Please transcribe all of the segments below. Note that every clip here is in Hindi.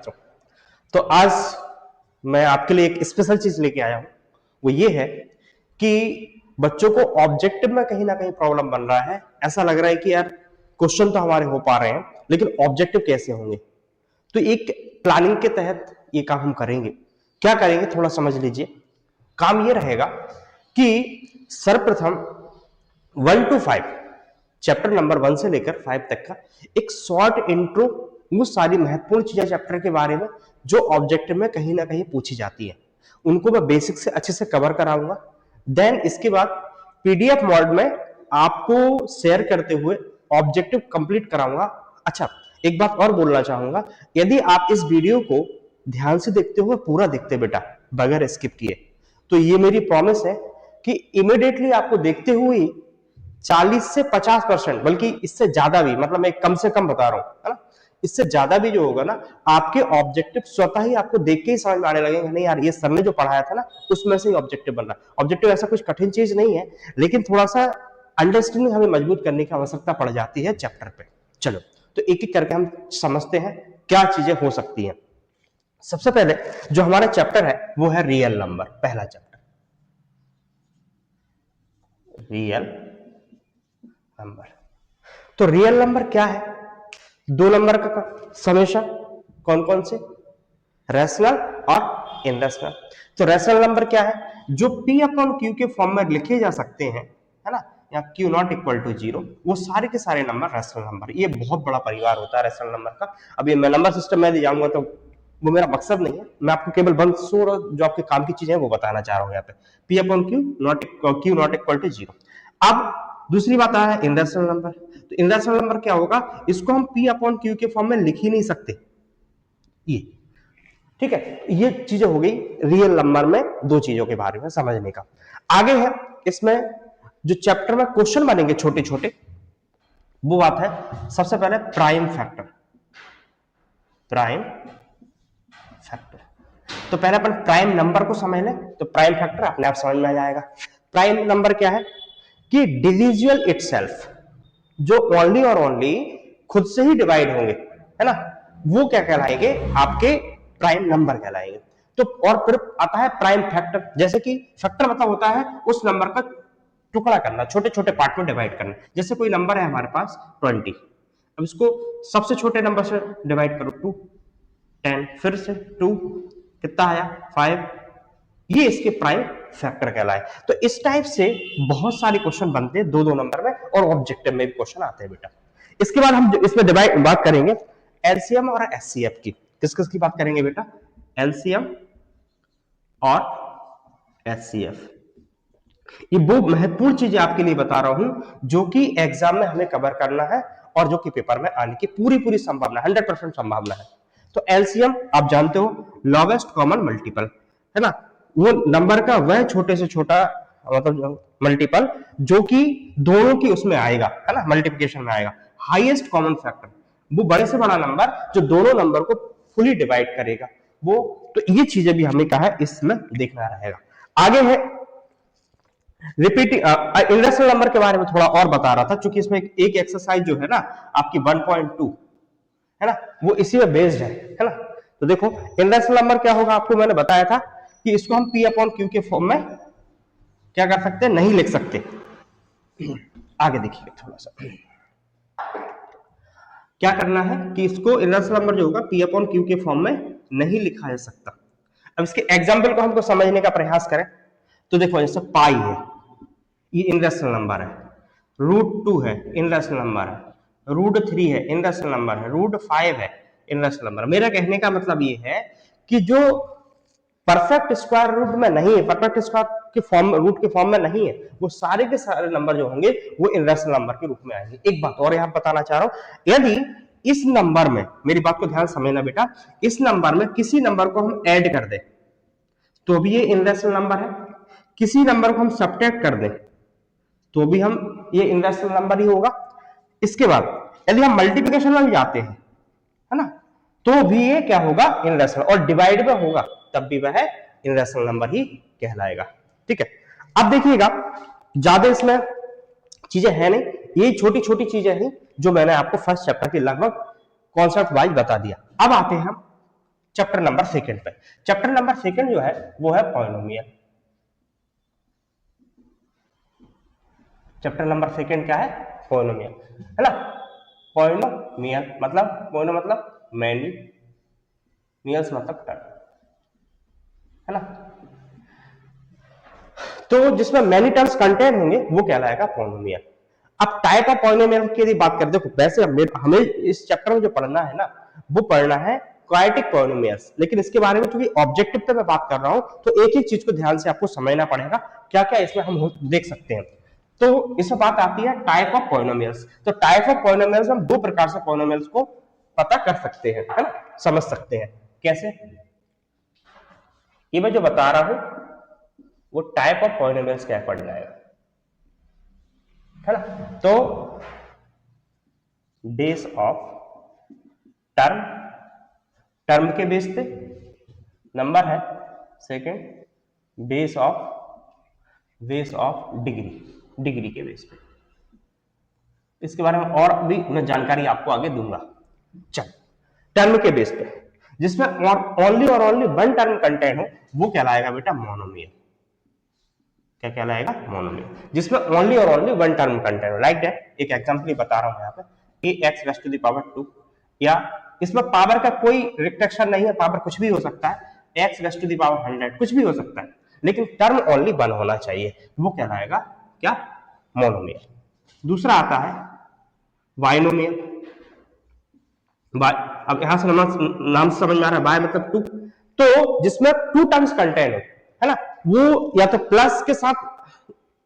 बच्चों। तो आज मैं आपके लिए एक स्पेशल चीज लेके आया हूं, वो ये है कि बच्चों को ऑब्जेक्टिव में कहीं ना कहीं प्रॉब्लम बन रहा है। ऐसा लग रहा है कि यार क्वेश्चन तो हमारे हो पा रहे हैं लेकिन ऑब्जेक्टिव कैसे होंगे। तो एक प्लानिंग के तहत ये काम हम करेंगे। क्या करेंगे थोड़ा समझ लीजिए। काम ये रहेगा कि सर्वप्रथम 1 to 5 चैप्टर नंबर 1 से लेकर 5 तक का एक शॉर्ट इंट्रो, वो सारी महत्वपूर्ण चीजें चैप्टर के बारे में जो ऑब्जेक्टिव में कहीं ना कहीं पूछी जाती है उनको मैं बेसिक से अच्छे से कवर कराऊंगा। देन इसके बाद पीडीएफ मोड में आपको शेयर करते हुए ऑब्जेक्टिव कंप्लीट कराऊंगा। अच्छा, एक बात और बोलना चाहूंगा, यदि आप इस वीडियो को ध्यान से देखते हुए पूरा देखते बेटा बगैर स्किप किए, तो ये मेरी प्रॉमिस है कि इमीडिएटली आपको देखते हुए 40 से 50%, बल्कि इससे ज्यादा भी, मतलब मैं कम से कम बता रहा हूं, है ना, इससे ज्यादा भी जो होगा ना, आपके ऑब्जेक्टिव स्वतः ही आपको देख के ही समझ में आने लगेंगे। नहीं यार, ये सर ने जो पढ़ाया था ना उसमें से ही ऑब्जेक्टिव बन रहा है। ऑब्जेक्टिव ऐसा कुछ कठिन चीज नहीं है, लेकिन थोड़ा सा अंडरस्टैंडिंग हमें मजबूत करने की आवश्यकता पड़ जाती है चैप्टर पे। चलो तो एक एक करके हम समझते हैं क्या चीजें हो सकती हैं। सबसे पहले जो हमारा चैप्टर है वो है रियल नंबर। पहला चैप्टर रियल नंबर। तो रियल नंबर क्या है? दो नंबर का समेशन। कौन कौन से? रैशनल और इनरैशनल। तो रैशनल नंबर क्या है? जो P अपॉन Q के फॉर्म में लिखे जा सकते हैं, है ना, या Q नॉट इक्वल टू 0, वो सारे के सारे नंबर रैशनल नंबर। ये बहुत बड़ा परिवार होता है रैशनल नंबर का। अभी मैं नंबर सिस्टम में जाऊंगा तो वो मेरा मकसद नहीं है, मैं आपको केवल बंस और जो आपके काम की चीजें हैं वो बताना चाह रहा हूं यहाँ पे। P upon Q not equal to 0। अब दूसरी बात आ है इनरैशनल नंबर। तो इनरैशनल नंबर क्या होगा? इसको हम P अपॉन Q के फॉर्म में लिख ही नहीं सकते। ये ठीक है, ये चीजें हो गई रियल नंबर में दो चीजों के बारे में समझने का। आगे है इसमें जो चैप्टर में क्वेश्चन बनेंगे छोटे छोटे, वो बात है सबसे पहले प्राइम फैक्टर। प्राइम फैक्टर, तो पहले अपन प्राइम नंबर को समझ लें तो प्राइम फैक्टर अपने आप समझ में आ जाएगा। प्राइम नंबर क्या है? कि डिविजुअल इटसेल्फ, जो ओनली और ओनली खुद से ही डिवाइड होंगे, है ना, वो क्या कहलाएंगे? आपके प्राइम नंबर कहलाएंगे। तो और फिर आता है प्राइम फैक्टर। जैसे कि फैक्टर मतलब होता है उस नंबर का टुकड़ा करना, छोटे छोटे पार्ट में डिवाइड करना। जैसे कोई नंबर है हमारे पास 20, अब इसको सबसे छोटे नंबर से डिवाइड करो 2, 10, फिर से 2, कितना आया 5, ये इसके प्राइम फैक्टर कहलाए। तो इस टाइप से बहुत सारे क्वेश्चन बनते हैं दो दो नंबर में, और ऑब्जेक्टिव में भी क्वेश्चन आते हैं बेटा। इसके बाद हम इसमें डिवाइड बात करेंगे एलसीएम और एचसीएफ की। किस किस की बात करेंगे बेटा? एलसीएम और एचसीएफ। ये वो महत्वपूर्ण चीजें आपके लिए बता रहा हूं जो कि एग्जाम में हमें कवर करना है और जो कि पेपर में आने की पूरी पूरी संभावना, 100% संभावना है। तो एलसीएम आप जानते हो, लॉगेस्ट कॉमन मल्टीपल, है ना, वो नंबर का वह छोटे से छोटा मतलब मल्टीपल जो कि दोनों की उसमें आएगा, है ना, मल्टीप्लिकेशन में आएगा। हाईएस्ट कॉमन फैक्टर, वो बड़े से बड़ा नंबर जो दोनों नंबर को फुली डिवाइड करेगा वो। तो ये चीजें भी हमें कहा है इसमें देखना रहेगा। आगे है रिपीटिंग। इरेशनल नंबर के बारे में थोड़ा और बता रहा था, क्योंकि इसमें एक एक्सरसाइज जो है ना आपकी 1.2, है ना, वो इसी में बेस्ड है ना। तो देखो इरेशनल नंबर क्या होगा, आपको मैंने बताया था कि इसको हम P अपॉन Q के फॉर्म में क्या कर सकते हैं? नहीं लिख सकते। आगे देखिए थोड़ा सा क्या करना है कि इसको इरेशनल नंबर जो होगा P अपॉन Q के फॉर्म में नहीं लिखा जा सकता। अब इसके एग्जाम्पल को हमको समझने का प्रयास करें तो देखो, जैसे पाई है, ये इनरेशनल नंबर है, √2 है इनरेशनल नंबर है, √3 है इनरेशनल नंबर है, √5 है इनरेशनल नंबर। मेरा कहने का मतलब ये है कि जो परफेक्ट स्क्वायर रूट में नहीं है, परफेक्ट स्क्वायर के फॉर्म रूट के फॉर्म में नहीं है, वो सारे के सारे नंबर जो होंगे वो इनरेशनल नंबर के रूप में आएंगे। एक बात और यहां बताना चाह रहा हूं, यदि इस नंबर में, मेरी बात को ध्यान समझना बेटा, इस नंबर में किसी नंबर को हम ऐड कर दें तो भी ये इनरेशनल नंबर है, किसी नंबर को हम सब्ट्रैक्ट कर दें तो भी हम ये इनरेशनल नंबर ही होगा। इसके बाद यदि हम मल्टीप्लिकेशन में भी जाते हैं, है ना, तो भी ये क्या होगा? इनरेशनल। और डिवाइड में होगा तब भी वह इनरेशनल नंबर ही कहलाएगा। ठीक है, अब देखिएगा ज्यादा इसमें चीजें है नहीं, ये छोटी छोटी चीजें हैं जो मैंने आपको फर्स्ट चैप्टर के लगभग कॉन्सेप्ट वाइज बता दिया। अब आते हैं हम चैप्टर नंबर सेकंड पे। चैप्टर नंबर सेकंड जो है वो है पॉलिनोमियल। चैप्टर नंबर सेकंड क्या है? पॉलिनोमियल, है ना। पॉलिनोमियल मतलब पॉलिनो मतलब मैनी, मियल्स मतलब टर्म, है ना। तो जिसमें मैनी टर्म्स कंटेन होंगे वो कहलाएगा पॉलिनोमियल। अब टाइप ऑफ पॉलिनोमियल की यदि बात करें, देखो वैसे हमें इस चैप्टर में जो पढ़ना है ना, वो पढ़ना है क्वाड्रेटिक पॉलिनोमियल्स, लेकिन इसके बारे में क्योंकि ऑब्जेक्टिव पे मैं बात कर रहा हूं तो एक एक चीज को ध्यान से आपको समझना पड़ेगा, क्या क्या इसमें हम देख सकते हैं। तो इसमें बात आती है टाइप ऑफ पॉलिनोमियल्स। तो टाइप ऑफ पॉलिनोमियल्स हम दो प्रकार से पॉलिनोमियल्स को पता कर सकते हैं, है ना, समझ सकते हैं। कैसे? ये मैं जो बता रहा हूं वो टाइप ऑफ पॉलिनोमियल्स के अकॉर्डिंग आएगा, है ना। तो बेस ऑफ टर्म, टर्म के बेस पे। नंबर है second base of degree, degree के बेस पे। इसके बारे में और भी मैं जानकारी आपको आगे दूंगा। चल, टर्म के बेस पे जिसमें ओनली और ओनली वन टर्म कंटेंट हो वो कहलाएगा बेटा मोनोमियल। क्या कहलाएगा? मोनोमियल। जिसमें ओनली और ओनली वन टर्म कंटेंट हो। लाइक दैट, एक एग्जांपल बता रहा हूं यहाँ पे, a x raise to the power 2, या इसमें पावर का कोई रिस्ट्रिक्शन नहीं है, पावर कुछ भी हो सकता है, X raise to the power 100 कुछ भी हो सकता है, लेकिन टर्म ओनली वन होना चाहिए, वो कहलाएगा क्या? मोनोमियल। दूसरा आता है बाइनोमियल। अब यहां से नाम समझ में आ रहा है, बाय मतलब टू, तो जिसमें टू टर्म्स कंटेंट हो, है ना, वो या तो प्लस के साथ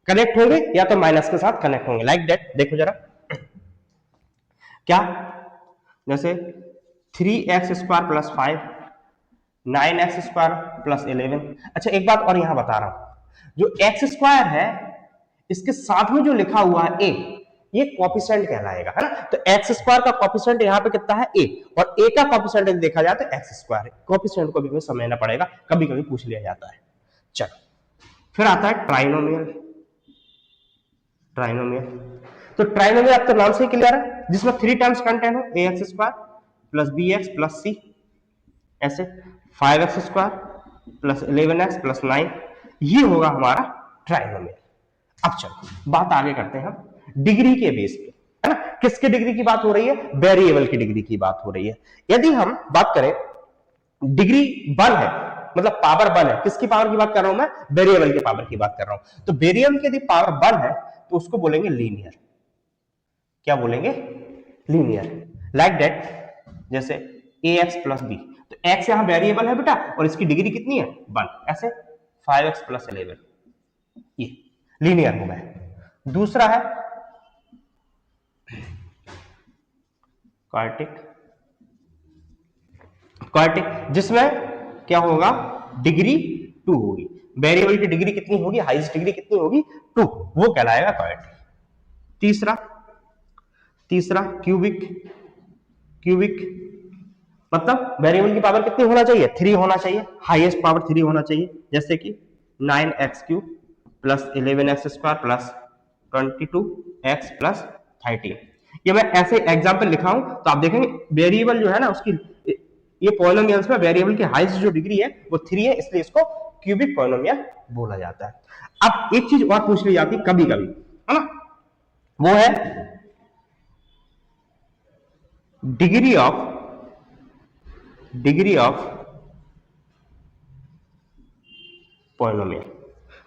कनेक्ट होंगे या तो माइनस के साथ कनेक्ट होंगे। लाइक दैट, देखो जरा क्या, जैसे 3x² + 5, 9x² + 11। अच्छा एक बात और यहां बता रहा हूं, जो x² है इसके साथ में जो लिखा हुआ है a, ये कॉफिशिएंट कहलाएगा, है ना। तो x² का कॉफिशिएंट यहां पे कितना है? a, और a का कॉफिशिएंट यदि देखा जाए तो x² है। कॉफिशिएंट को भी हमें समझना पड़ेगा, कभी कभी पूछ लिया जाता है। चलो, फिर आता है ट्राइनोमियल। ट्राइनोमियल, तो ट्राइनोमियल आपका नाम से ही क्लियर है, जिसमें 3 टर्म्स कंटेंट हो, ax² + bx + c, ऐसे 5x² + 11x + 9, ये होगा हमारा ट्राइनोमियल। अब चलो बात आगे करते हैं हम डिग्री के बेस पे, है ना। किसके डिग्री की बात हो रही है? वेरिएबल की डिग्री की बात हो रही है। यदि हम बात करें डिग्री 1 है, मतलब पावर 1 है, किसकी पावर की बात कर रहा हूं मैं? वेरिएबल के पावर की बात कर रहा हूं। तो वेरिएबल की यदि पावर 1 है तो उसको बोलेंगे लीनियर। क्या बोलेंगे? लीनियर। लाइक दैट, जैसे ax + b, तो x यहां वेरिएबल है बेटा और इसकी डिग्री कितनी है? 1, ऐसे 5x + 11, ये लीनियर हो गया। दूसरा है क्वाड्रेटिक। क्वाड्रेटिक जिसमें क्या होगा? डिग्री 2 होगी। वेरिएबल की डिग्री कितनी होगी? हाईएस्ट डिग्री कितनी होगी? 2, वो कहलाएगा क्वाड्रेटिक। तीसरा, तीसरा क्यूबिक। क्यूबिक मतलब वेरिएबल की पावर कितनी होना चाहिए? 3 होना चाहिए, हाईएस्ट पावर 3 होना चाहिए, जैसे कि 9x³ + 11x² + 22x + 13। ये मैं ऐसे एग्जांपल लिखा हूं तो आप देखेंगे वेरिएबल जो है ना उसकी, ये पॉलिनोमियल्स में वेरिएबल की हाईएस्ट जो डिग्री है वो 3 है, इसलिए इसको क्यूबिक पॉलिनोमियल बोला जाता है। अब एक चीज और पूछ ली जाती कभी कभी, है ना, वो है डिग्री ऑफ पॉलिनोमियल।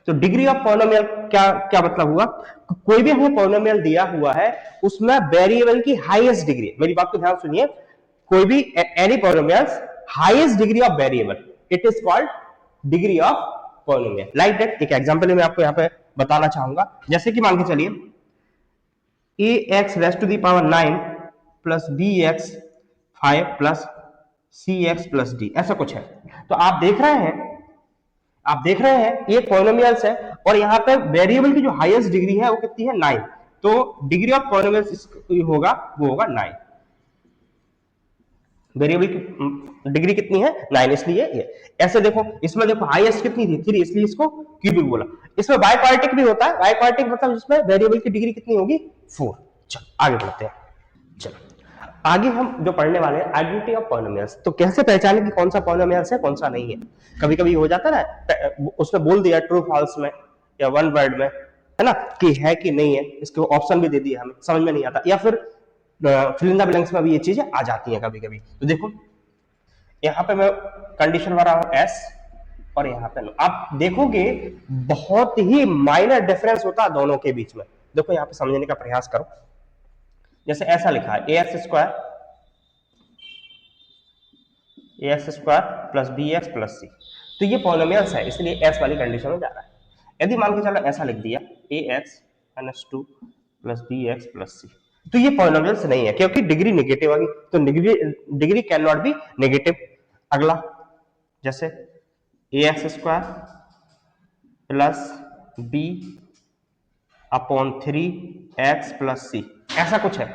तो डिग्री ऑफ पॉलिनोमियल क्या क्या मतलब हुआ? कोई भी हमें पॉलिनोमियल दिया हुआ है उसमें वेरिएबल की हाईएस्ट डिग्री, मेरी बात को ध्यान सुनिए, कोई भी any polynomials highest degree of variable, it is called degree of polynomial. Like that, एक एग्जांपल मैं आपको यहां पे बताना चाहूंगा, जैसे कि मान के चलिए ax⁻9 + bx 5 + cx + d, ऐसा कुछ है। तो आप देख रहे हैं ये पॉलिनोमियल्स है और यहाँ पे वेरिएबल की जो हाईएस्ट डिग्री है वो कितनी है? 9। तो डिग्री ऑफ पॉलिनोमियल्स होगा वो होगा 9। वेरिएबल की डिग्री कितनी है? 9, इसलिए ये। ऐसे देखो, इसमें देखो हाईएस्ट कितनी थी? 3, इसलिए इसको क्यूबिक बोला। इसमें बाइक्वाड्रेटिक भी होता है, बाइक्वाड्रेटिक मतलब जिसमें वेरिएबल की डिग्री कितनी होगी? 4। चलो आगे बढ़ते हैं। चलो आगे हम जो पढ़ने वाले हैं आइडेंटिटी ऑफ पॉलिनोमियल्स, तो कैसे पहचाने कि कौन सा पॉलिनोमियल्स है कौन सा नहीं है। कभी कभी हो जाता है ना, उसने बोल दिया ट्रू फॉल्स में या वन वर्ड में, है ना, कि है कि नहीं है, इसके ऑप्शन भी दे दिए, हमें समझ में नहीं आता, या फिर फिल इन द ब्लैंक्स में भी ये चीजें आ जाती हैं कभी कभी। तो देखो यहाँ पे मैं कंडीशन भरा हूं एस और यहाँ पे नो। आप देखोगे बहुत ही माइनर डिफरेंस होता है दोनों के बीच में। देखो यहाँ पे समझने का प्रयास करो, जैसे ऐसा लिखा है a x square plus b x plus c, तो ये पॉलिनोमियल्स है इसलिए एस वाली कंडीशन में जा रहा है। यदि मान के चलो ऐसा लिख दिया a x minus two plus b x plus c, तो ये पॉलिनोमियल्स नहीं है क्योंकि डिग्री नेगेटिव आ गई, तो degree can not be negative. अगला जैसे a x square plus b upon three x plus c, ऐसा कुछ है,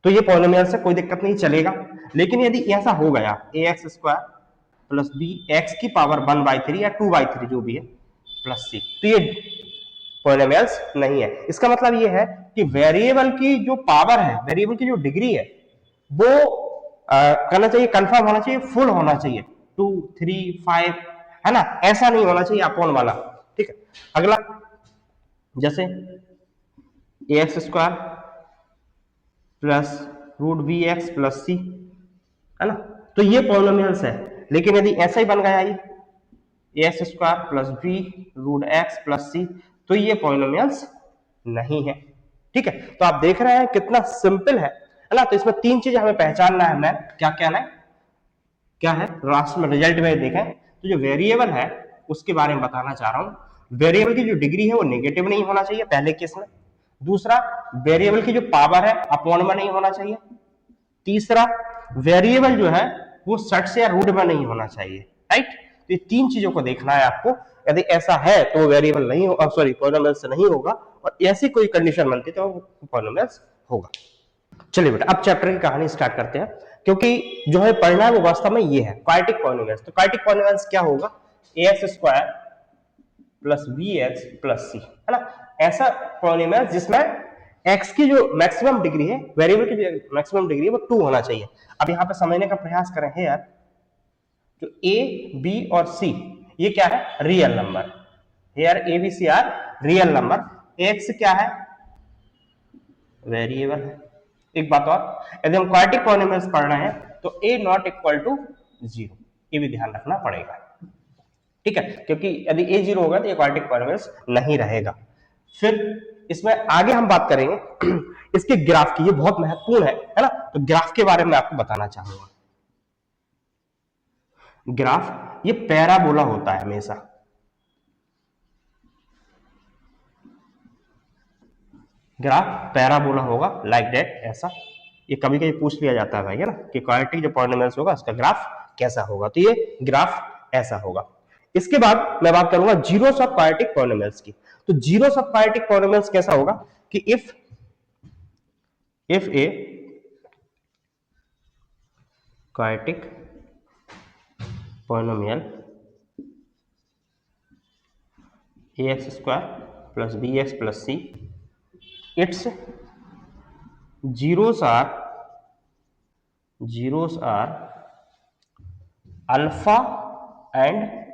तो ये पॉलिनोमियल से कोई दिक्कत नहीं, चलेगा। लेकिन यदि ऐसा हो गया a x square plus b x की पावर 1/3 या 2/3 जो भी है प्लस सी, तो ये पॉलिनोमियल्स नहीं है। इसका मतलब ये है कि वेरिएबल की जो पावर है, वेरिएबल की जो डिग्री है, वो करना चाहिए, कंफर्म होना चाहिए, फुल होना चाहिए, 2 3 5, है ना, ऐसा नहीं होना चाहिए अपॉन वाला। ठीक है, अगला जैसे a x square plus root b x plus c, है ना, तो ये पॉलिनोमियल्स है। लेकिन यदि ऐसा ही बन गया ये a x square plus b root x plus c, तो ये पॉलिनोमियल्स नहीं है। ठीक है, तो आप देख रहे हैं कितना सिंपल है ना। तो इसमें तीन चीजें हमें पहचानना है, मैं क्या कहना है, क्या है लास्ट में रिजल्ट में देखें तो जो वेरिएबल है उसके बारे में बताना चाह रहा हूं। वेरिएबल की जो डिग्री है वो नेगेटिव नहीं होना चाहिए पहले केस में। दूसरा, वेरिएबल की जो पावर है अपॉन में नहीं होना चाहिए। तीसरा, वेरिएबल जो है वो सट से या रूट में नहीं होना चाहिए। राइट, तो ये तीन चीजों को देखना है आपको। यदि ऐसा है तो वो वेरिएबल नहीं हो, सॉरी पॉलिनोमियल्स नहीं होगा, और ऐसी कोई कंडीशन बनती तो वो पॉलिनोमियल्स होगा। चलिए बेटा अब चैप्टर की कहानी स्टार्ट करते हैं, क्योंकि जो है पढ़ना है वो वास्तव में ये है क्वाड्रेटिक पॉलिनोमियल्स। तो क्वाड्रेटिक पॉलिनोमियल्स क्या होगा, a x square plus b x plus c, है ना, ऐसा पॉलिनोमियल जिसमें एक्स की जो मैक्सिमम डिग्री है, वेरिएबल की जो मैक्सिमम डिग्री है वो 2 होना चाहिए। अब यहां पे समझने का प्रयास करें है यार, जो ए बी और सी ये क्या है, real number. Here A B C are real number, X क्या है, वेरिएबल है। एक बात और, यदि हम क्वाड्रेटिक पॉलिनोमियल्स पढ़ रहे हैं तो ए नॉट इक्वल टू 0, ये भी ध्यान रखना पड़ेगा। ठीक है, क्योंकि यदि ए 0 होगा तो ये क्वाड्रेटिक पॉलिनोमियल्स नहीं रहेगा। फिर इसमें आगे हम बात करेंगे इसके ग्राफ की, ये बहुत महत्वपूर्ण है ना, तो ग्राफ के बारे में आपको बताना चाहूंगा। ग्राफ ये पैराबोला होता है हमेशा, ग्राफ पैराबोला होगा लाइक दैट, ऐसा। ये कभी कभी पूछ लिया जाता है भाई, है ना, कि क्वाड्रेटिक जो पॉलिनोमियल्स होगा उसका ग्राफ कैसा होगा, तो ये ग्राफ ऐसा होगा। इसके बाद मैं बात करूंगा जीरोस ऑफ क्वाड्रेटिक पॉलिनोमियल्स की। तो जीरोस ऑफ क्वाड्रेटिक पॉलिनोमियल्स कैसा होगा कि if a quadratic polynomial a x square plus b x plus c, its zeros are alpha and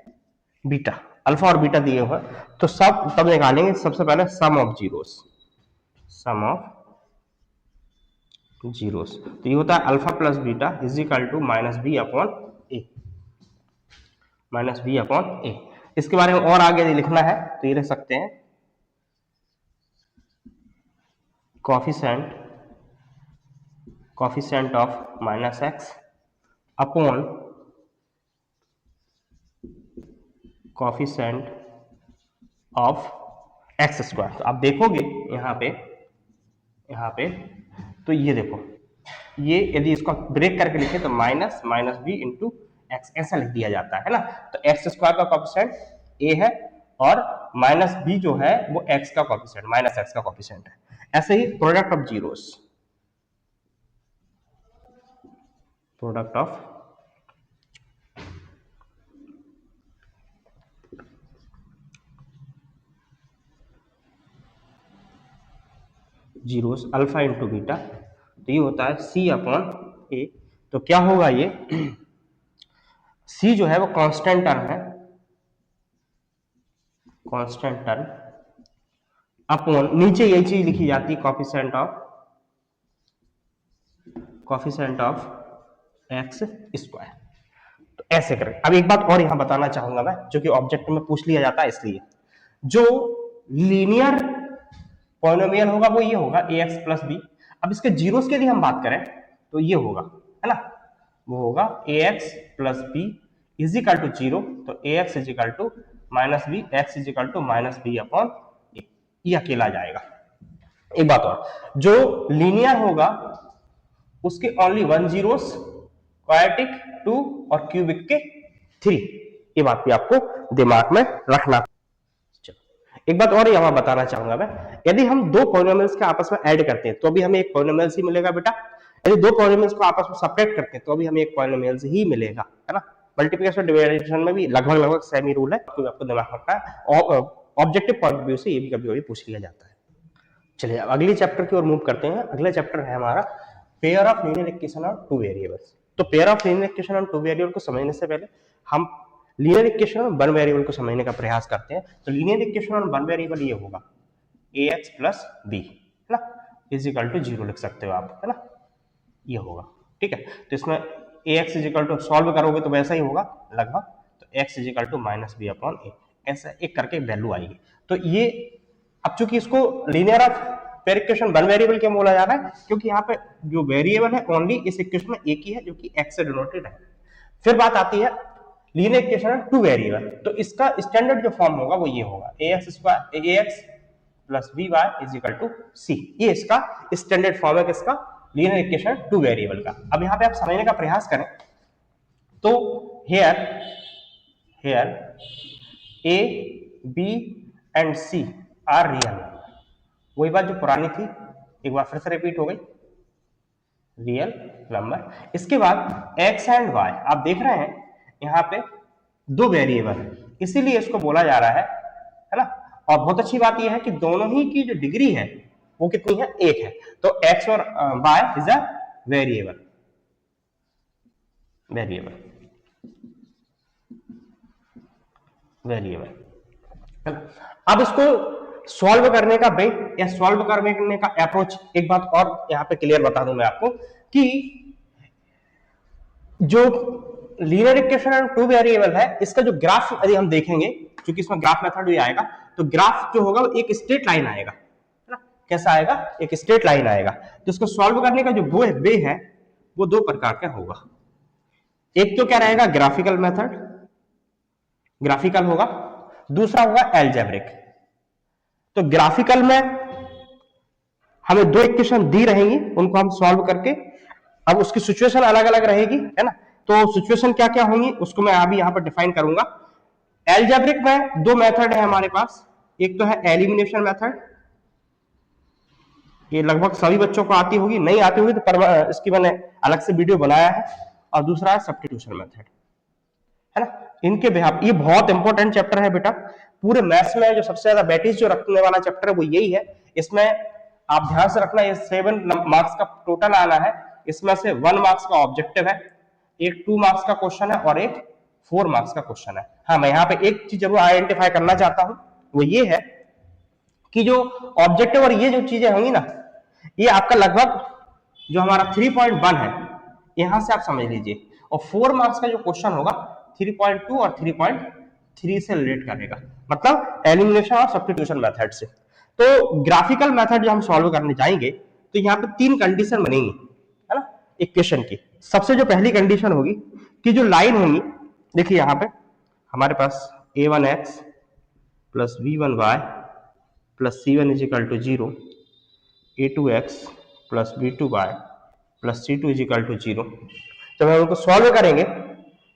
beta, alpha और बीटा दिए हुए, तो सब तब निकालेंगे सबसे पहले sum of zeros, sum of zeros, तो ये होता है alpha plus beta is equal to minus b upon a, minus b upon a. इसके बारे में और आगे लिखना है तो ये लिख सकते हैं coefficient of minus x upon coefficient of x square. तो आप देखोगे यहाँ पे तो ये देखो, ये यदि इसको ब्रेक करके लिखे तो minus minus b into x ऐसा लिख दिया जाता है ना। तो एक्स स्क्वायर का कोफिशिएंट ए है और माइनस बी जो है वो एक्स का कोफिशिएंट, माइनस एक्स का कोफिशिएंट है। ऐसे ही product of zeros, product of zeros alpha into beta तो ये होता है c अपॉन a। तो क्या होगा ये c जो है वो कांस्टेंट टर्म है, कांस्टेंट टर्म अपॉन नीचे यही चीज लिखी जाती है कोफिशिएंट ऑफ एक्स स्क्वायर। तो ऐसे करें। अब एक बात और यहां बताना चाहूंगा मैं, जो कि ऑब्जेक्ट में पूछ लिया जाता है, इसलिए जो लीनियर पॉलिनोमियल होगा वो ये होगा ए एक्स प्लस बी। अब इसके जीरोस के लिए हम बात करें तो ये होगा, है ना, वो होगा a x plus b is equal to zero. तो a x is equal to minus b, x is equal to minus b upon a, ये अकेला जाएगा। एक बात और, जो लीनियर होगा उसके ओनली वन जीरोस, क्वाड्रेटिक 2 और क्यूबिक के 3। ये बात भी आपको दिमाग में रखना। एक बात और यहां बताना चाहूंगा मैं, यदि हम दो पॉलिनोमियल्स के आपस में ऐड करते हैं तो भी हमें एक पॉलिनोमियल्स ही मिलेगा बेटा। यदि दो पॉलिनोमियल्स को आपस में सेपरेट करते हैं तो भी हमें एक पॉलिनोमियल्स ही मिलेगा, है ना। मल्टीप्लिकेशन डिविजन में भी लगभग लगभग सेम ही रूल है, तो आपको दिमाग रखना है। ऑब्जेक्टिव पॉइंट ऑफ व्यू से ये भी कभी कभी पूछ लिया जाता है। चलिए अब अगले चैप्टर की ओर मूव करते हैं। अगला चैप्टर है हमारा pair of linear equation on two variables. तो pair of linear equation on two variable को समझने से पहले हम linear equation on one variable को समझने का प्रयास करते हैं। तो linear equation on one variable ये होगा ए एक्स प्लस बी, है ना, इज इक्वल टू जीरो लिख सकते हो आप, है ना, ये होगा, ठीक है। तो इसमें a x is equal to solve करोगे तो वैसा ही होगा लगभग, तो x is equal to minus b upon a, ऐसा एक करके वैल्यू आएगी। तो ये अब चूंकि इसको linear of pair equation one variable क्यों बोला जा रहा है, क्योंकि यहाँ पे जो वेरिएबल है ओनली इस इक्वेशन में एक ही है जो कि एक्स से डिनोटेड है। फिर बात आती है लीनियर इक्वेशन टू वेरिएबल, तो इसका स्टैंडर्ड जो फॉर्म होगा वो ये होगा a x square a x plus b y is equal to c. ये इसका स्टैंडर्ड फॉर्म है किसका, लीनियर इक्वेशन टू वेरिएबल का। अब यहाँ पे आप समझने का प्रयास करें तो here A B and C are real number. वही बात जो पुरानी थी एक बार फिर से रिपीट हो गई, रियल नंबर। इसके बाद एक्स एंड वाई आप देख रहे हैं यहाँ पे दो वेरिएबल है, इसीलिए इसको बोला जा रहा है ना। और बहुत अच्छी बात यह है कि दोनों ही की जो डिग्री है वो कितनी है, एक है। तो एक्स और वाई इज अ वेरिएबल है ना। अब इसको सॉल्व करने का वे या सॉल्व करने का अप्रोच, एक बात और यहां पे क्लियर बता दूं मैं आपको कि जो लीनियर इक्वेशन टू वेरिएबल है इसका जो ग्राफ यदि हम देखेंगे, क्योंकि इसमें ग्राफ मेथड भी आएगा, तो ग्राफ जो होगा वो एक स्ट्रेट लाइन आएगा, है ना। कैसा आएगा, एक स्ट्रेट लाइन आएगा। तो इसको सॉल्व करने का जो वे है वो दो प्रकार का होगा। एक तो क्या रहेगा, ग्राफिकल मेथड, ग्राफिकल होगा, दूसरा होगा एल्जेब्रिक। तो ग्राफिकल में हमें दो इक्वेशन दी रहेंगी, उनको हम सॉल्व करके, अब उसकी सिचुएशन अलग अलग रहेगी, है ना। तो सिचुएशन क्या क्या होंगी उसको मैं अभी यहां पर डिफाइन करूंगा। एल्जेब्रिक में दो मेथड है हमारे पास, एक तो है एलिमिनेशन मेथड, ये लगभग सभी बच्चों को आती होगी, नहीं आती होगी तो इसकी मैंने अलग से वीडियो बनाया है। और दूसरा है सब्स्टिट्यूशन मेथड, है ना। इनके बिहाफ, ये बहुत इंपॉर्टेंट चैप्टर है बेटा। पूरे मैथ्स में जो सबसे ज्यादा वेटेज जो रखने वाला चैप्टर है वो यही है। इसमें आप ध्यान से रखना, ये 7 मार्क्स का टोटल आना है, इसमें से 1 मार्क्स का ऑब्जेक्टिव है, एक 2 मार्क्स का क्वेश्चन है और एक 4 मार्क्स का क्वेश्चन है। हाँ, मैं यहाँ पे एक चीज जरूर आइडेंटिफाई करना चाहता हूं, वो ये है कि जो ऑब्जेक्टिव और ये जो चीजें होंगी ना, ये आपका लगभग जो हमारा 3.1 है यहां से आप समझ लीजिए, और 4 मार्क्स का जो क्वेश्चन होगा 3.2 और 3.3 से रिलेट करेगा, मतलब एलिमिनेशन और सब्स्टिट्यूशन मेथड से। तो ग्राफिकल मेथड जो हम सॉल्व करने जाएंगे तो यहाँ पे 3 कंडीशन बनेंगी, है ना, इक्वेशन की। सबसे जो पहली कंडीशन होगी कि जो लाइन होगी, देखिए यहाँ पे हमारे पास a1x plus b1y plus c1 is equal to 0, a2x plus b2y plus c2 is equal to 0। जब हम उनको सॉल्व करेंगे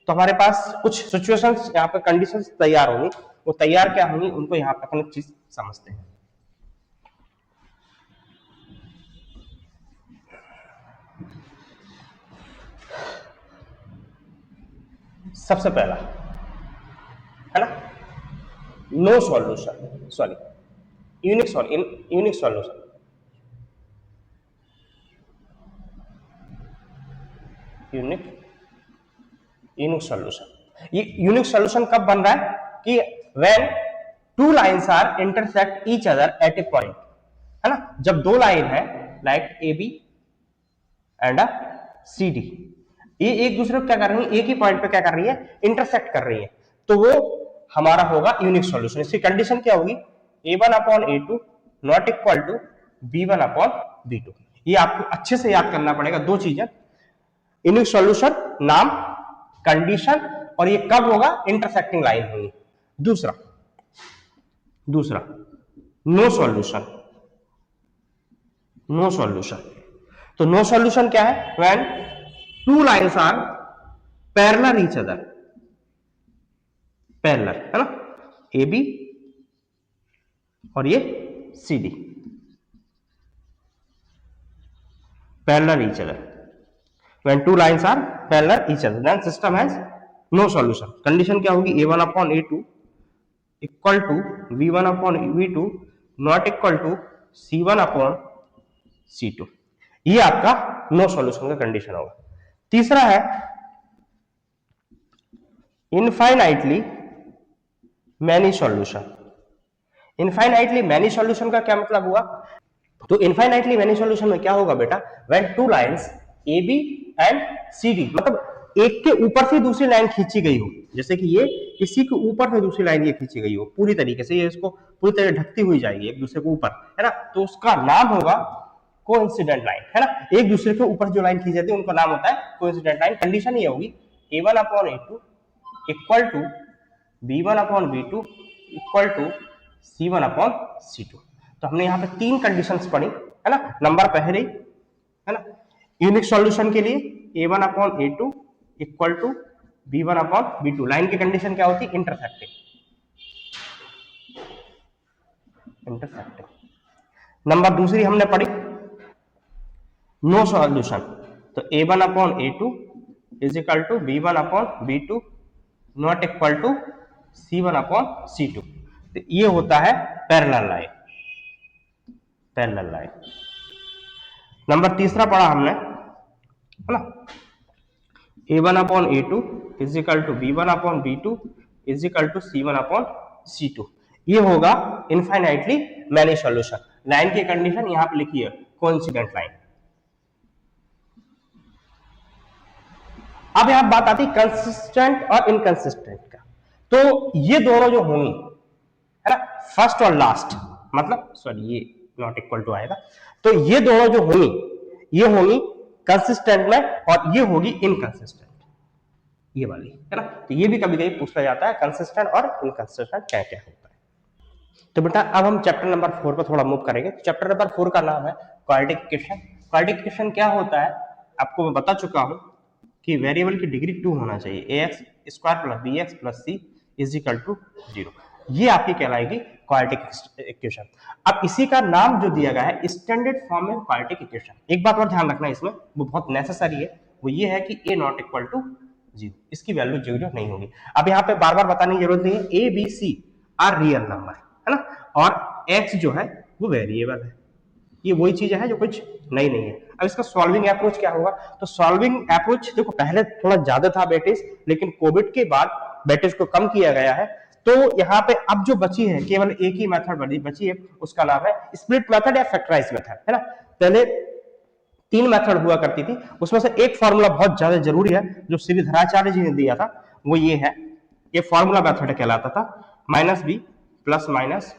तो हमारे पास कुछ सिचुएशंस यहाँ पे कंडीशंस तैयार होंगी, वो तैयार क्या होंगी उनको यहाँ पे अपन चीज समझते हैं। सबसे पहला है ना, no solution, sorry unique solution. Unique unique solution. ये यूनिक सॉल्यूशन कब बन रहा है कि when two lines are intersect each other at a point, है ना, जब दो लाइन है like A B and C D, ये एक दूसरे को क्या कर रही है, एक ही पॉइंट पे क्या कर रही है, इंटरसेक्ट कर रही है, तो वो हमारा होगा यूनिक सॉल्यूशन। इसकी कंडीशन क्या होगी, a1 upon a2 not equal to b1 upon b2। ये आपको अच्छे से याद करना पड़ेगा, दो चीजें, यूनिक सॉल्यूशन नाम, कंडीशन, और ये कब होगा, इंटरसेक्टिंग लाइन होगी। दूसरा दूसरा नो सॉल्यूशन। नो सॉल्यूशन, तो नो सॉल्यूशन क्या है, when two lines are parallel each other, parallel, है ना, ए बी और ये C D, parallel each other, when two lines are parallel each other then system has no solution. Condition क्या होगी, a1 upon a2 equal to v1 upon v2 not equal to c1 upon c2। ये आपका नो सॉल्यूशन का कंडीशन होगा। तीसरा है infinitely many solution. Infinitely many solution का क्या मतलब हुआ, तो इनफाइनाइटली मैनी सॉल्यूशन में क्या होगा बेटा, when two lines A B and C D, मतलब एक के ऊपर से दूसरी लाइन खींची गई हो, जैसे कि ये इसी के ऊपर से दूसरी लाइन ये खींची गई हो पूरी तरीके से, ये इसको पूरी तरह ढकती हुई जाएगी एक दूसरे के ऊपर, है ना, तो उसका नाम होगा कोइंसिडेंट लाइन, है ना, एक दूसरे के ऊपर जो लाइन खींची जाती है उनका नाम होता है कोइंसिडेंट लाइन। कंडीशन ये होगी a1 upon a2 equal to b1 upon b2 equal to c1 upon c2। तो हमने यहाँ पे तीन कंडीशंस पढ़ी, है ना, नंबर पहले, है ना, यूनिक सॉल्यूशन के लिए a1 upon a2 equal to b1 upon b2, line की कंडीशन क्या होती है, इंटरसेक्टिंग, इंटरसेक्टिंग। नंबर दूसरी हमने पढ़ी नो सॉल्यूशन, तो a1 upon a2 is equal to b1 upon b2 not equal to c1 upon c2। तो ये होता है parallel line, parallel line. Number तीसरा पढ़ा हमने, है ना, a1 upon a2 is equal to b1 upon b2 is equal to c1 upon c2। ये होगा इनफाइनाइटली मैनी सॉल्यूशन। लाइन की कंडीशन यहां पे लिखी है कोइंसिडेंट लाइन। अब यहां बात आती है कंसिस्टेंट और इनकंसिस्टेंट का, तो ये दोनों जो होंगी, है ना, फर्स्ट और लास्ट, मतलब सॉरी ये नॉट इक्वल टू आएगा, तो ये दोनों जो होंगी ये होंगी कंसिस्टेंट में और ये होगी इनकंसिस्टेंट, ये वाली, है ना, तो ये भी कभी कभी पूछा जाता है कंसिस्टेंट और इनकंसिस्टेंट क्या क्या होता है। तो बेटा अब हम चैप्टर नंबर 4 पर थोड़ा मूव करेंगे। चैप्टर नंबर 4 का नाम है क्वाड्रेटिक इक्वेशन। क्वाड्रेटिक इक्वेशन क्या होता है आपको मैं बता चुका हूं कि वेरिएबल की डिग्री 2 होना चाहिए, ax square plus bx plus c is equal to 0, ये आपकी कहलाएगी क्वाड्रेटिक इक्वेशन। अब इसी का नाम जो दिया गया है स्टैंडर्ड फॉर्म में क्वाड्रेटिक इक्वेशन। एक बात और ध्यान रखना इसमें, वो बहुत नेसेसरी है, वो ये है कि a नॉट इक्वल टू 0, इसकी वैल्यू 0 नहीं होगी। अब यहाँ पे बार बार बताने की जरूरत नहीं है, a b c are real number, है ना, और x जो है वो वेरिएबल है, ये वही चीज है जो कुछ नई नहीं है। अब इसका सॉल्विंग अप्रोच क्या होगा, तो सॉल्विंग अप्रोच देखो पहले थोड़ा ज्यादा था बेटेज, लेकिन कोविड के बाद बेटेज को कम किया गया है, तो यहाँ पे अब जो बची है केवल एक ही मेथड बची है, उसका नाम है स्प्लिट मेथड या फैक्टराइज मेथड, है ना। पहले 3 मेथड हुआ करती थी, उसमें से एक फॉर्मूला बहुत ज्यादा जरूरी है जो श्रीधराचार्य जी ने दिया था, वो ये है, ये फॉर्मूला मेथड कहलाता था, minus B plus minus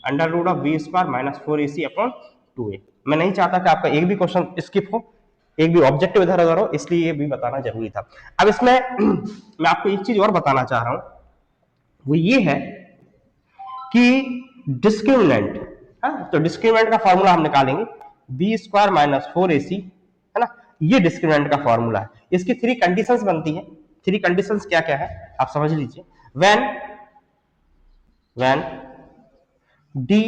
under root of B square minus 4ac upon 2a। मैं नहीं चाहता कि आपका एक भी क्वेश्चन स्किप हो, एक भी ऑब्जेक्टिव इधर उधर हो, इसलिए ये भी बताना जरूरी था। अब इसमें मैं आपको एक चीज और बताना चाह रहा हूं, वो ये है कि डिस्क्रिमिनेंट, तो डिस्क्रिमिनेंट का फॉर्मूला हम निकालेंगे बी स्क्वायर माइनस 4ac, है ना, ये डिस्क्रिमिनेंट का फॉर्मूला है। इसकी 3 कंडीशंस बनती है। 3 कंडीशंस क्या क्या है आप समझ लीजिए। व्हेन डी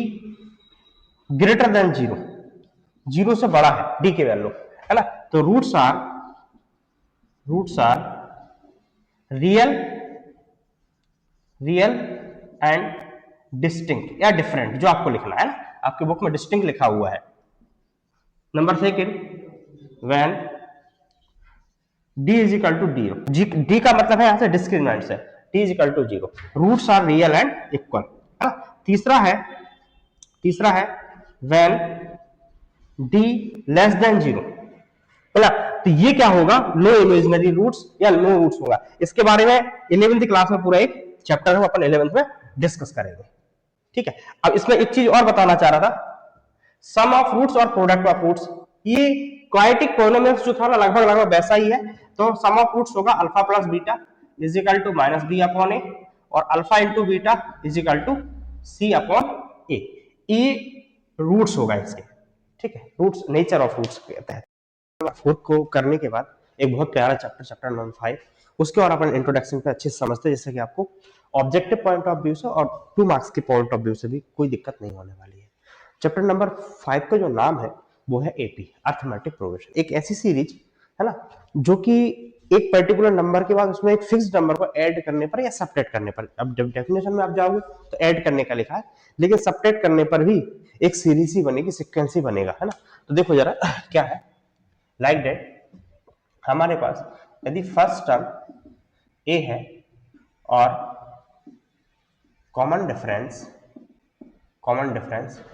ग्रेटर देन 0, 0 से बड़ा है डी की वैल्यू, है ना, तो roots are real and distinct या डिफरेंट, जो आपको लिखना है ना, आपके बुक में डिस्टिंक्ट लिखा हुआ है। Number 2, when D is equal to D, D का मतलब है यहां से डिस्क्रिमिनेंट से, D is equal to 0, roots are real and equal, है ना। तीसरा है व्हेन डी लेस देन 0, है ना। तो ये क्या होगा, नो इमेजिनरी रूट्स या नो रूट्स होगा। इसके बारे में 11वीं क्लास में पूरा एक चैप्टर है, अपन 11वीं में डिस्कस करेंगे, ठीक है। अब इसमें एक चीज और बताना चाह रहा था, सम ऑफ रूट्स और प्रोडक्ट ऑफ रूट्स, ये क्वाड्रेटिक पॉलिनोमियल्स जो था ना लगभग वैसा ही है। तो सम ऑफ रूट्स होगा alpha plus beta is equal to minus b upon a, और alpha into beta is equal to c upon a, ये रूट्स होगा इसके, ठीक है। रूट्स, नेचर ऑफ रूट्स कहते हैं। फोर्थ को करने के बाद एक बहुत प्यारा चैप्टर नंबर 5, उसके और अपन इंट्रोडक्शन पे अच्छे से समझते हैं, जैसे कि आपको ऑब्जेक्टिव पॉइंट ऑफ व्यू से और 2 मार्क्स के पॉइंट ऑफ व्यू से भी कोई दिक्कत नहीं होने वाली है। चैप्टर नंबर 5 का जो नाम है वो है एपी, अर्थमेटिक प्रोग्रेशन। एक ऐसी सीरीज है ना जो कि एक पर्टिकुलर नंबर के बाद उसमें एक फिक्स्ड नंबर को ऐड करने पर या सबट्रैक्ट करने पर, अब जब डेफिनेशन में आप जाओगे तो ऐड करने का लिखा है, लेकिन सबट्रैक्ट करने पर भी एक सीरीज ही बनेगी, सीक्वेंस ही बनेगा, है ना। तो देखो जरा क्या है, लाइक दैट हमारे पास यदि फर्स्ट टर्म ए है और कॉमन डिफरेंस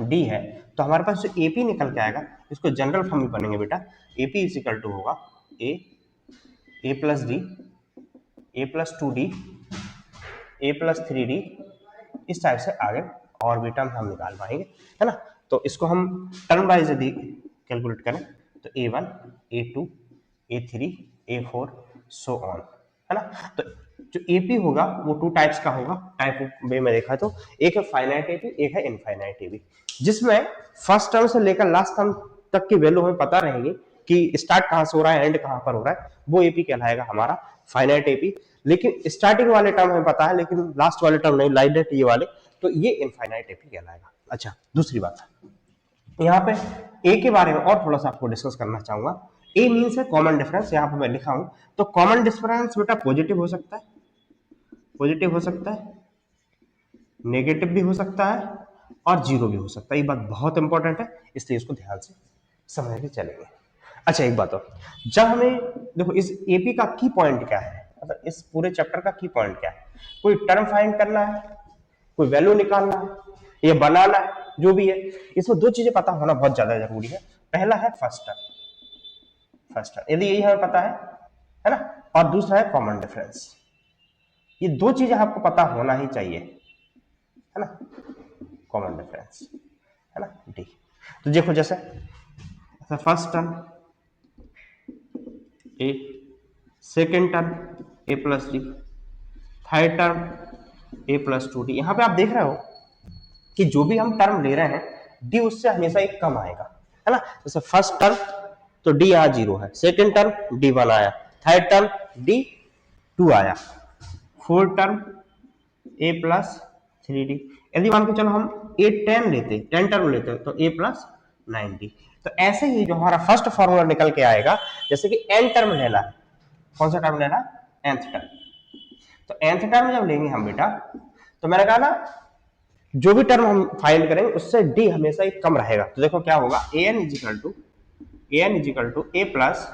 डी है, तो हमारे पास जो एपी निकल के आएगा, इसको जनरल फॉर्म में बनेंगे बेटा, एपी इज इक्वल टू होगा ए प्लस डी, ए प्लस 2d, ए प्लस 3d, इस टाइप से आगे और भी टर्म हम निकाल पाएंगे, है ना। तो इसको हम टर्म वाइज यदि कैलकुलेट करें तो a1, a2, a3, a4 so on, है ना। तो जो एपी होगा वो 2 टाइप्स का होगा, टाइप वे में देखा तो एक है फाइनाइट एपी, एक है इनफाइनाइट एपी, जिसमें फर्स्ट टर्म से लेकर लास्ट टर्म तक की वैल्यू हमें पता रहेंगी कि स्टार्ट कहां से हो रहा है, एंड कहां पर हो रहा है, वो एपी कहलाएगा हमारा फाइनाइट एपी। लेकिन स्टार्टिंग वाले टर्म हमें पता है लेकिन लास्ट वाले टर्म नहीं, लाइक दैट ये वाले, तो ये इनफाइनाइट एपी कहलाएगा। अच्छा, दूसरी बात यहाँ पे ए के बारे में और थोड़ा सा आपको डिस्कस करना चाहूंगा। ए मीन्स है कॉमन डिफरेंस, यहाँ पे मैं लिखा हूं, तो कॉमन डिफरेंस बेटा पॉजिटिव हो सकता है, नेगेटिव भी हो सकता है और जीरो भी हो सकता है। ये बात बहुत इंपॉर्टेंट है, इसलिए इसको ध्यान से समझ के चलेंगे। अच्छा एक बात और, जब हमें देखो इस एपी का की पॉइंट क्या है, मतलब इस पूरे चैप्टर का की पॉइंट क्या है, कोई टर्म फाइंड करना है, कोई वैल्यू निकालना है या बनाना है, जो भी है, इसमें 2 चीजें पता होना बहुत ज्यादा जरूरी है। पहला है फर्स्ट टर्म, यदि यही हमें पता है ना, और दूसरा है कॉमन डिफरेंस। ये 2 चीजें आपको पता होना ही चाहिए, है ना, कॉमन डिफरेंस, है ना, डी। तो देखो जैसे फर्स्ट टर्म ए, सेकेंड टर्म ए प्लस डी, थर्ड टर्म ए प्लस 2d। यहां पे आप देख रहे हो कि जो भी हम टर्म ले रहे हैं डी उससे हमेशा एक कम आएगा, है ना। जैसे फर्स्ट टर्म तो डी यहाँ 0 है, सेकेंड टर्म डी 1 आया, थर्ड टर्म डी 2 आया, फोर्थ टर्म ए प्लस 3d। यदि मान के चलो हम ए 10 टर्म लेते तो ए प्लस 9d। तो ऐसे ही जो हमारा फर्स्ट फॉर्मूला निकल के आएगा, जैसे कि n टर्म लेना है, कौन सा टर्म लेना है, nth टर्म। तो nth टर्म जब लेंगे हम बेटा, तो मैंने कहा ना जो भी टर्म हम फाइंड करेंगे उससे डी हमेशा ही कम रहेगा। तो देखो क्या होगा, an is equal to A plus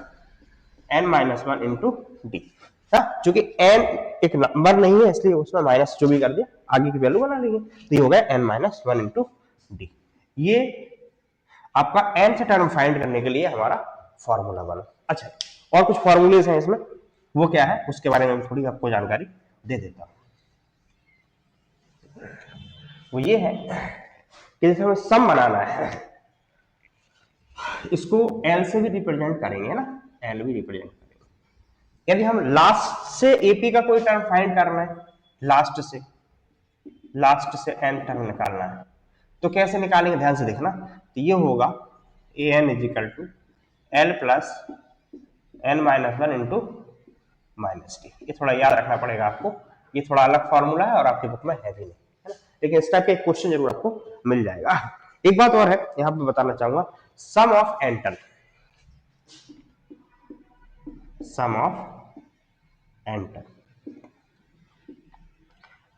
n minus 1 into D. चूंकि n एक नंबर नहीं है इसलिए उसमें माइनस जो भी कर दिया आगे की वैल्यू बना लेंगे, तो ये हो गया n माइनस 1 इंटू डी। ये आपका nth टर्म फाइंड करने के लिए हमारा फॉर्मूला बना। अच्छा, और कुछ फॉर्मूलेज हैं इसमें, वो क्या है उसके बारे में थोड़ी आपको जानकारी दे देता हूं। वो ये है कि जैसे हमें सम बनाना है, इसको एल से भी रिप्रेजेंट करेंगे ना, एल भी रिप्रेजेंट करेंगे। यदि हम लास्ट से एपी का कोई टर्म फाइंड करना है, लास्ट से एन टर्म निकालना है, तो कैसे निकालेंगे ध्यान से देखना। तो ये होगा a n is equal to l plus n minus 1 into minus t. ये थोड़ा याद रखना पड़ेगा आपको, ये थोड़ा अलग फॉर्मूला है और आपकी बुक में है भी नहीं, है ना, लेकिन इस टाइप का एक क्वेश्चन जरूर आपको मिल जाएगा। एक बात और है यहां पे बताना चाहूंगा, sum of n term,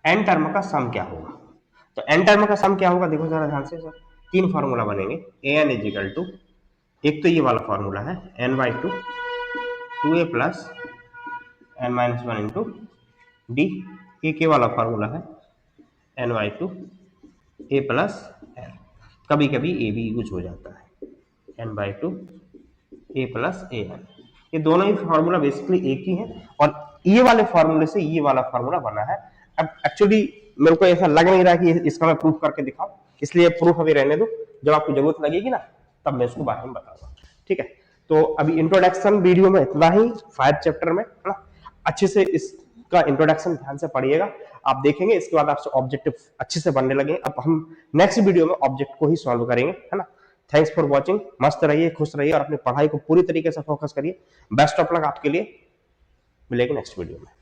n term का सम क्या होगा। तो एन टर्म का सम क्या होगा, देखो जरा ध्यान से सर, 3 फॉर्मूला बनेंगे। A n is equal to, एक तो ये वाला फॉर्मूला है n/2 2a plus n minus one into d, a के वाला फॉर्मूला है n by two A plus l, कभी कभी ए भी यूज हो जाता है, n by two A plus a n. ये दोनों ही फार्मूला बेसिकली एक ही है और ये वाले फार्मूले से ये वाला फार्मूला बना है। अब एक्चुअली मेरे को ऐसा लग नहीं रहा कि इसका मैं प्रूफ करके दिखाऊं, इसलिए प्रूफ अभी रहने दो, जब आपको जरूरत लगेगी ना तब मैं इसको बारे में बताऊंगा, ठीक है। तो अभी इंट्रोडक्शन वीडियो में इतना ही, 5 चैप्टर में, है ना। अच्छे से इसका इंट्रोडक्शन ध्यान से पढ़िएगा, आप देखेंगे इसके बाद आपसे ऑब्जेक्टिव अच्छे से बनने लगे। अब हम नेक्स्ट वीडियो में ऑब्जेक्ट को ही सॉल्व करेंगे, है ना। थैंक्स फॉर वॉचिंग, मस्त रहिए, खुश रहिए और अपनी पढ़ाई को पूरी तरीके से फोकस करिए। बेस्ट ऑफ लक आपके लिए, मिलेंगे नेक्स्ट वीडियो में।